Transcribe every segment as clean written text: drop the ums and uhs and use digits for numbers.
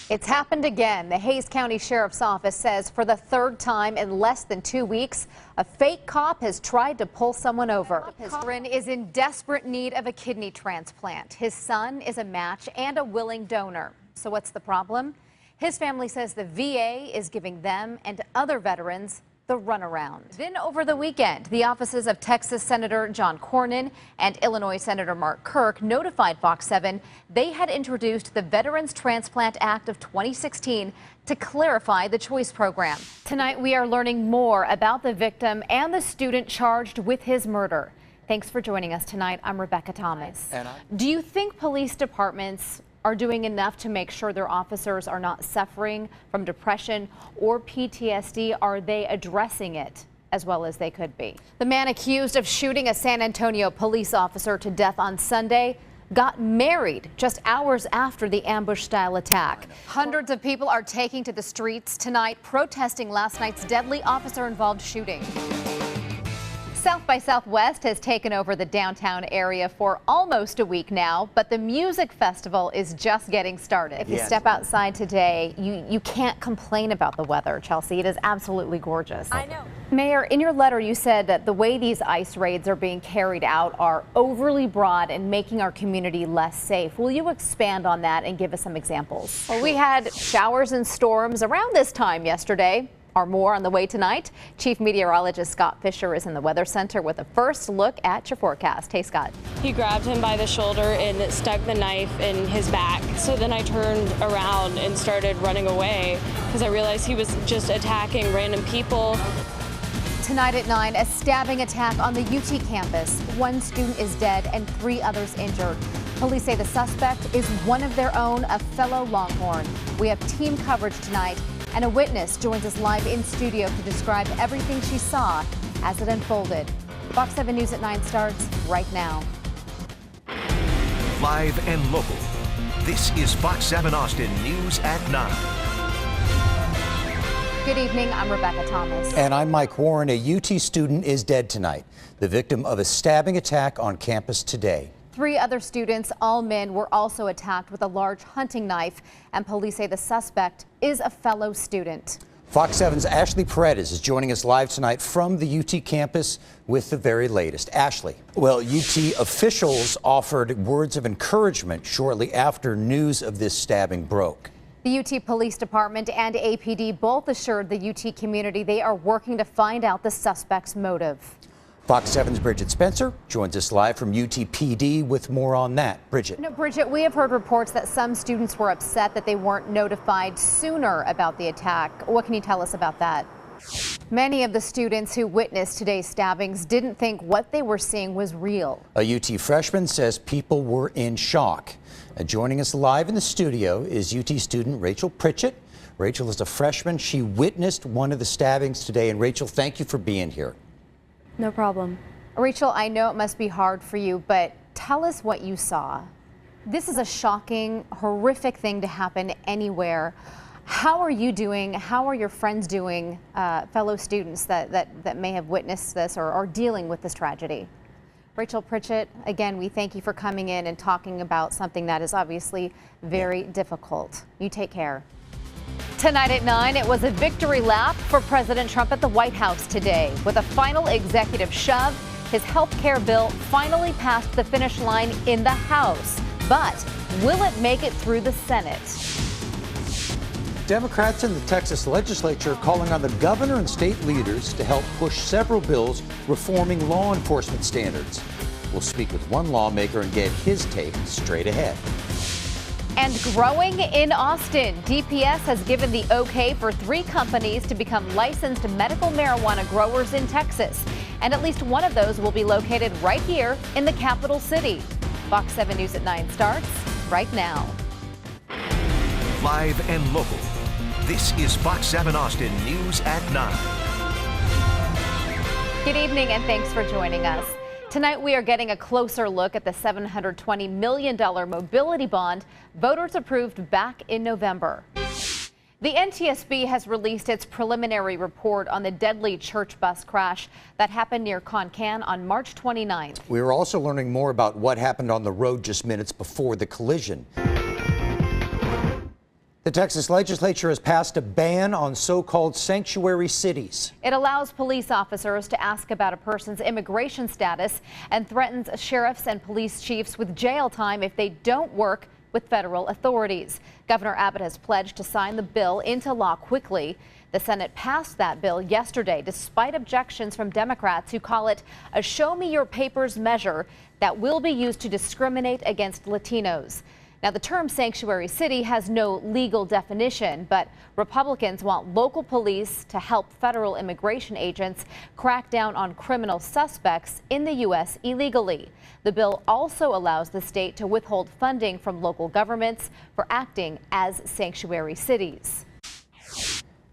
It's happened again. The Hays County Sheriff's Office says for the third time in less than 2 weeks, a fake cop has tried to pull someone over. His friend is in desperate need of a kidney transplant. His son is a match and a willing donor. So what's the problem? His family says the VA is giving them and other veterans the runaround. Then over the weekend, the offices of Texas Senator John Cornyn and Illinois Senator Mark Kirk notified Fox 7 they had introduced the Veterans Transplant Act of 2016 to clarify the choice program. Tonight, we are learning more about the victim and the student charged with his murder. Thanks for joining us tonight. I'm Rebecca Thomas. Do you think police departments are doing enough to make sure their officers are not suffering from depression or PTSD? Are they addressing it as well as they could be? The man accused of shooting a San Antonio police officer to death on Sunday got married just hours after the ambush-style attack. Hundreds of people are taking to the streets tonight, protesting last night's deadly officer-involved shooting. South by Southwest has taken over the downtown area for almost a week now, but the music festival is just getting started. If you step outside today, you can't complain about the weather, Chelsea. It is absolutely gorgeous. I know. Mayor, in your letter, you said that the way these ICE raids are being carried out are overly broad and making our community less safe. Will you expand on that and give us some examples? Well, we had showers and storms around this time yesterday. Are more on the way tonight. Chief Meteorologist Scott Fisher is in the Weather Center with a first look at your forecast. Hey, Scott. He grabbed him by the shoulder and stuck the knife in his back. So then I turned around and started running away because I realized he was just attacking random people. Tonight at 9, a stabbing attack on the UT campus. 1 student is dead and 3 others injured. Police say the suspect is one of their own, a fellow Longhorn. We have team coverage tonight, and a witness joins us live in studio to describe everything she saw as it unfolded. Fox 7 News at 9 starts right now. Live and local. This is Fox 7 Austin News at 9. Good evening, I'm Rebecca Thomas. And I'm Mike Warren. A UT student is dead tonight, the victim of a stabbing attack on campus today. 3 other students, all men, were also attacked with a large hunting knife, and police say the suspect is a fellow student. Fox 7's Ashley Paredes is joining us live tonight from the UT campus with the very latest. Ashley, well, UT officials offered words of encouragement shortly after news of this stabbing broke. The UT Police Department and APD both assured the UT community they are working to find out the suspect's motive. Fox 7's Bridget Spencer joins us live from UTPD with more on that. Bridget. Bridget, we have heard reports that some students were upset that they weren't notified sooner about the attack. What can you tell us about that? Many of the students who witnessed today's stabbings didn't think what they were seeing was real. A UT freshman says people were in shock. Joining us live in the studio is UT student Rachel Pritchett. Rachel is a freshman. She witnessed one of the stabbings today. And Rachel, thank you for being here. No problem. Rachel, I know it must be hard for you, but tell us what you saw. This is a shocking, horrific thing to happen anywhere. How are you doing? How are your friends doing, fellow students that may have witnessed this or are dealing with this tragedy? Rachel Pritchett, again, we thank you for coming in and talking about something that is obviously very difficult. You take care. Tonight at 9, it was a victory lap for President Trump at the White House today. With a final executive shove, his health care bill finally passed the finish line in the House. But will it make it through the Senate? Democrats in the Texas legislature calling on the governor and state leaders to help push several bills reforming law enforcement standards. We'll speak with one lawmaker and get his take straight ahead. And growing in Austin, DPS has given the okay for 3 companies to become licensed medical marijuana growers in Texas. And at least one of those will be located right here in the capital city. Fox 7 News at 9 starts right now. Live and local. This is Fox 7 Austin News at 9. Good evening and thanks for joining us. Tonight we are getting a closer look at the $720 million mobility bond voters approved back in November. The NTSB has released its preliminary report on the deadly church bus crash that happened near Concan on March 29th. We are also learning more about what happened on the road just minutes before the collision. The Texas legislature has passed a ban on so-called sanctuary cities. It allows police officers to ask about a person's immigration status and threatens sheriffs and police chiefs with jail time if they don't work with federal authorities. Governor Abbott has pledged to sign the bill into law quickly. The Senate passed that bill yesterday despite objections from Democrats who call it a show me your papers measure that will be used to discriminate against Latinos. Now, the term sanctuary city has no legal definition, but Republicans want local police to help federal immigration agents crack down on criminal suspects in the U.S. illegally. The bill also allows the state to withhold funding from local governments for acting as sanctuary cities.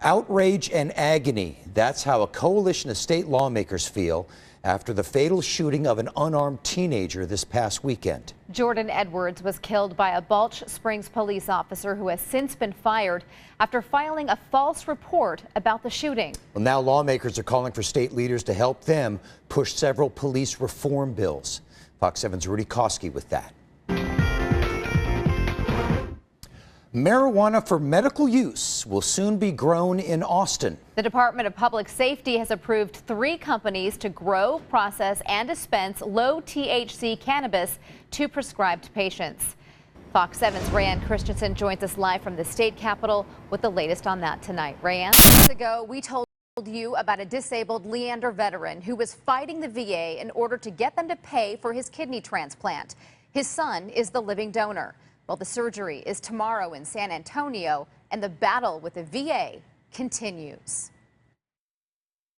Outrage and agony. That's how a coalition of state lawmakers feel after the fatal shooting of an unarmed teenager this past weekend. Jordan Edwards was killed by a Balch Springs police officer who has since been fired after filing a false report about the shooting. Well, now lawmakers are calling for state leaders to help them push several police reform bills. Fox 7's Rudy Koski with that. Marijuana for medical use will soon be grown in Austin. The Department of Public Safety has approved 3 companies to grow, process, and dispense low THC cannabis to prescribed patients. Fox 7's Rayanne Christensen joins us live from the state capitol with the latest on that tonight. Rayanne? Months ago, we told you about a disabled Leander veteran who was fighting the VA in order to get them to pay for his kidney transplant. His son is the living donor. Well, the surgery is tomorrow in San Antonio, and the battle with the VA continues.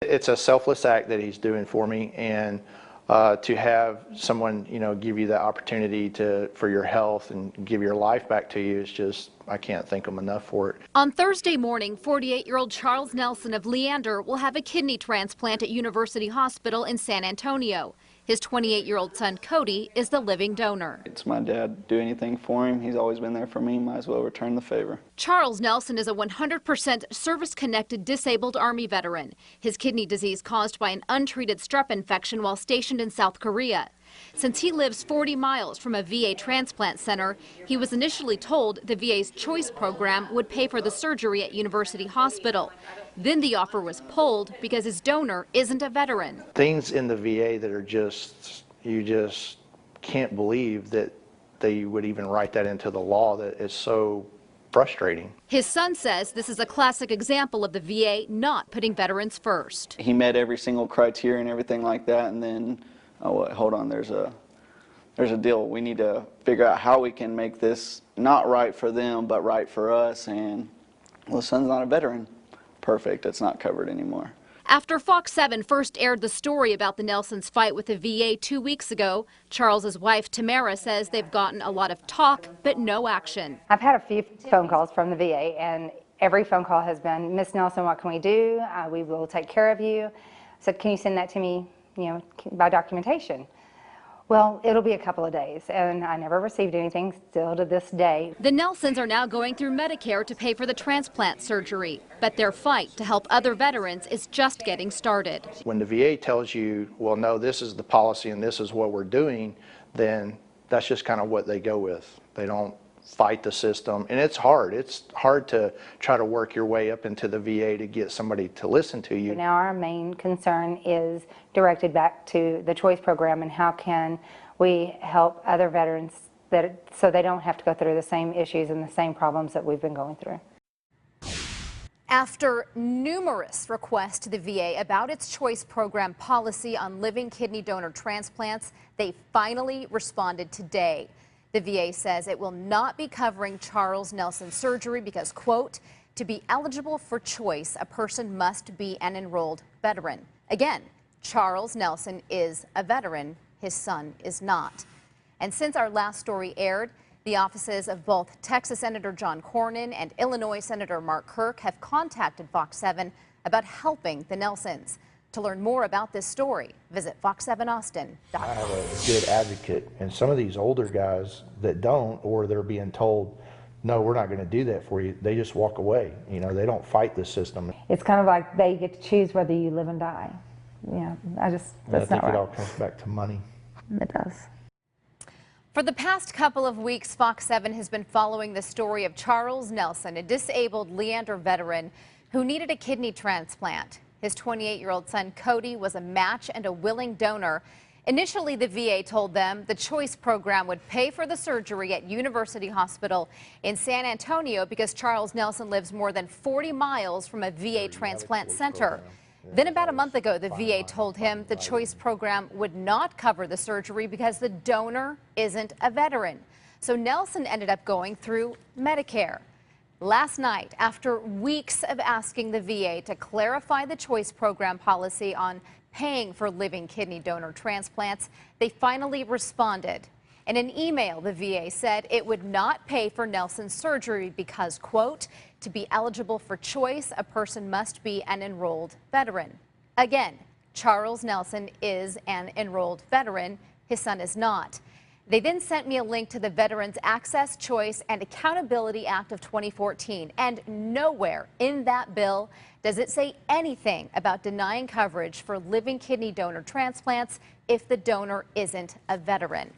It's a selfless act that he's doing for me, and to have someone, give you the opportunity for your health and give your life back to you is just, I can't thank him enough for it. On Thursday morning, 48-year-old Charles Nelson of Leander will have a kidney transplant at University Hospital in San Antonio. His 28-year-old son, Cody, is the living donor. It's my dad. Do anything for him. He's always been there for me. Might as well return the favor. Charles Nelson is a 100% service-connected disabled Army veteran. His kidney disease caused by an untreated strep infection while stationed in South Korea. Since he lives 40 miles from a VA transplant center, he was initially told the VA's Choice program would pay for the surgery at University Hospital. Then the offer was pulled because his donor isn't a veteran. Things in the VA that are you just can't believe that they would even write that into the law. That is so frustrating. His son says this is a classic example of the VA not putting veterans first. He met every single criteria and everything like that, and then, oh, hold on, there's a deal. We need to figure out how we can make this not right for them, but right for us. And well, the son's not a veteran. Perfect, it's not covered anymore. After Fox 7 first aired the story about the Nelsons' fight with the VA 2 weeks ago, Charles's wife Tamara says they've gotten a lot of talk but no action. I've had a few phone calls from the VA, and every phone call has been, Miss Nelson, what can we do? We will take care of you. I said, can you send that to me, by documentation? Well, it'll be a couple of days, and I never received anything still to this day. The Nelsons are now going through Medicare to pay for the transplant surgery, but their fight to help other veterans is just getting started. When the VA tells you, well, no, this is the policy and this is what we're doing, then that's just kind of what they go with. They don't fight the system, and it's hard. It's hard to try to work your way up into the VA to get somebody to listen to you. Now our main concern is directed back to the Choice program and how can we help other veterans so they don't have to go through the same issues and the same problems that we've been going through. After numerous requests to the VA about its Choice program policy on living kidney donor transplants, they finally responded today. The VA says it will not be covering Charles Nelson's surgery because, quote, to be eligible for Choice, a person must be an enrolled veteran. Again, Charles Nelson is a veteran. His son is not. And since our last story aired, the offices of both Texas Senator John Cornyn and Illinois Senator Mark Kirk have contacted Fox 7 about helping the Nelsons. To learn more about this story, visit fox7austin.com. I have a good advocate, and some of these older guys that don't, or they're being told, no, we're not going to do that for you, they just walk away. They don't fight the system. It's kind of like they get to choose whether you live and die. That's I think not right. it all comes back to money. It does. For the past couple of weeks, Fox 7 has been following the story of Charles Nelson, a disabled Leander veteran who needed a kidney transplant. His 28-year-old son, Cody, was a match and a willing donor. Initially, the VA told them the Choice program would pay for the surgery at University Hospital in San Antonio because Charles Nelson lives more than 40 miles from a VA transplant center. Then about a month ago, the VA told him the Choice program would not cover the surgery because the donor isn't a veteran. So Nelson ended up going through Medicare. Last night, after weeks of asking the VA to clarify the Choice program policy on paying for living kidney donor transplants, they finally responded. In an email, the VA said it would not pay for Nelson's surgery because, quote, to be eligible for Choice, a person must be an enrolled veteran. Again, Charles Nelson is an enrolled veteran. His son is not. They then sent me a link to the Veterans Access, Choice, and Accountability Act of 2014, and nowhere in that bill does it say anything about denying coverage for living kidney donor transplants if the donor isn't a veteran.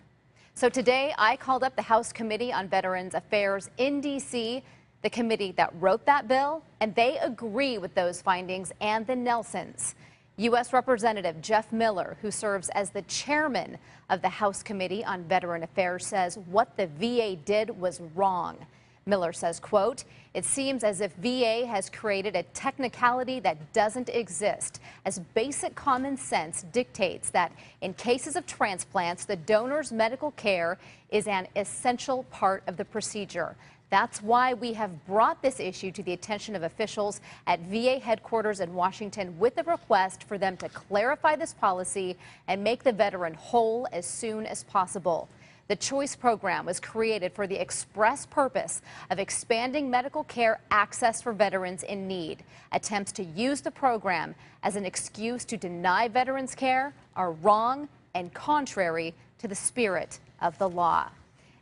So today, I called up the House Committee on Veterans Affairs in D.C., the committee that wrote that bill, and they agree with those findings and the Nelsons. U.S. Representative Jeff Miller, who serves as the chairman of the House Committee on Veteran Affairs, says what the VA did was wrong. Miller says, quote, it seems as if VA has created a technicality that doesn't exist, as basic common sense dictates that in cases of transplants, the donor's medical care is an essential part of the procedure. That's why we have brought this issue to the attention of officials at VA headquarters in Washington with a request for them to clarify this policy and make the veteran whole as soon as possible. The Choice program was created for the express purpose of expanding medical care access for veterans in need. Attempts to use the program as an excuse to deny veterans care are wrong and contrary to the spirit of the law.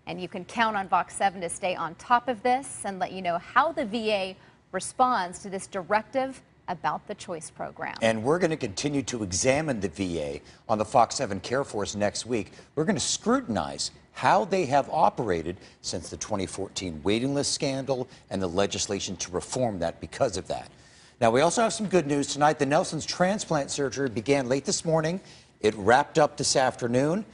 And you can count on Fox 7 to stay on top of this and let you know how the VA responds to this directive about the Choice program. And we're going to continue to examine the VA on the Fox 7 Care Force next week. We're going to scrutinize how they have operated since the 2014 waiting list scandal and the legislation to reform that because of that. Now, we also have some good news tonight. The Nelson's transplant surgery began late this morning. It wrapped up this afternoon.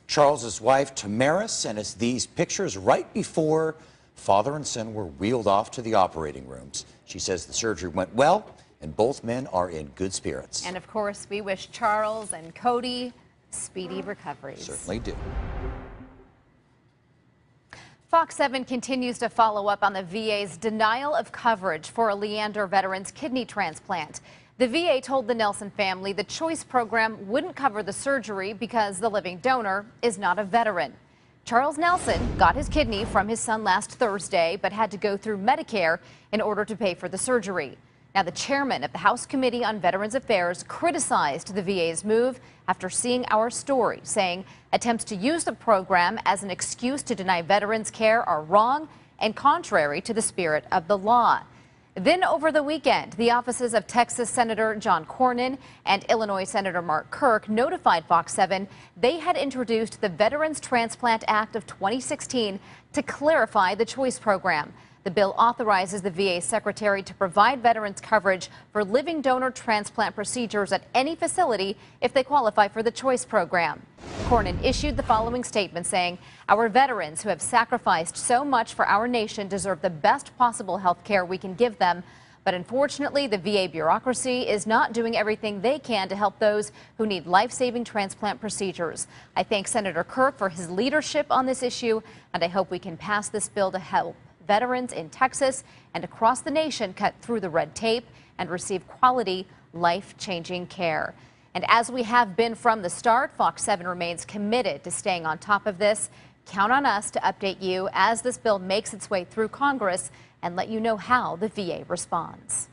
Charles's wife, Tamaris, sent us these pictures right before father and son were wheeled off to the operating rooms. She says the surgery went well, and both men are in good spirits. And of course, we wish Charles and Cody speedy recoveries. Certainly do. Fox 7 continues to follow up on the VA's denial of coverage for a Leander veteran's kidney transplant. The VA told the Nelson family the Choice program wouldn't cover the surgery because the living donor is not a veteran. Charles Nelson got his kidney from his son last Thursday, but had to go through Medicare in order to pay for the surgery. Now, the chairman of the House Committee on Veterans Affairs criticized the VA's move after seeing our story, saying attempts to use the program as an excuse to deny veterans care are wrong and contrary to the spirit of the law. Then over the weekend, the offices of Texas Senator John Cornyn and Illinois Senator Mark Kirk notified Fox 7 they had introduced the Veterans Transplant Act of 2016 to clarify the Choice program. The bill authorizes the VA secretary to provide veterans coverage for living donor transplant procedures at any facility if they qualify for the Choice program. Cornyn issued the following statement saying, our veterans who have sacrificed so much for our nation deserve the best possible health care we can give them. But unfortunately, the VA bureaucracy is not doing everything they can to help those who need life-saving transplant procedures. I thank Senator Kirk for his leadership on this issue, and I hope we can pass this bill to help veterans in Texas and across the nation cut through the red tape and receive quality, life-changing care. And as we have been from the start, Fox 7 remains committed to staying on top of this. Count on us to update you as this bill makes its way through Congress and let you know how the VA responds.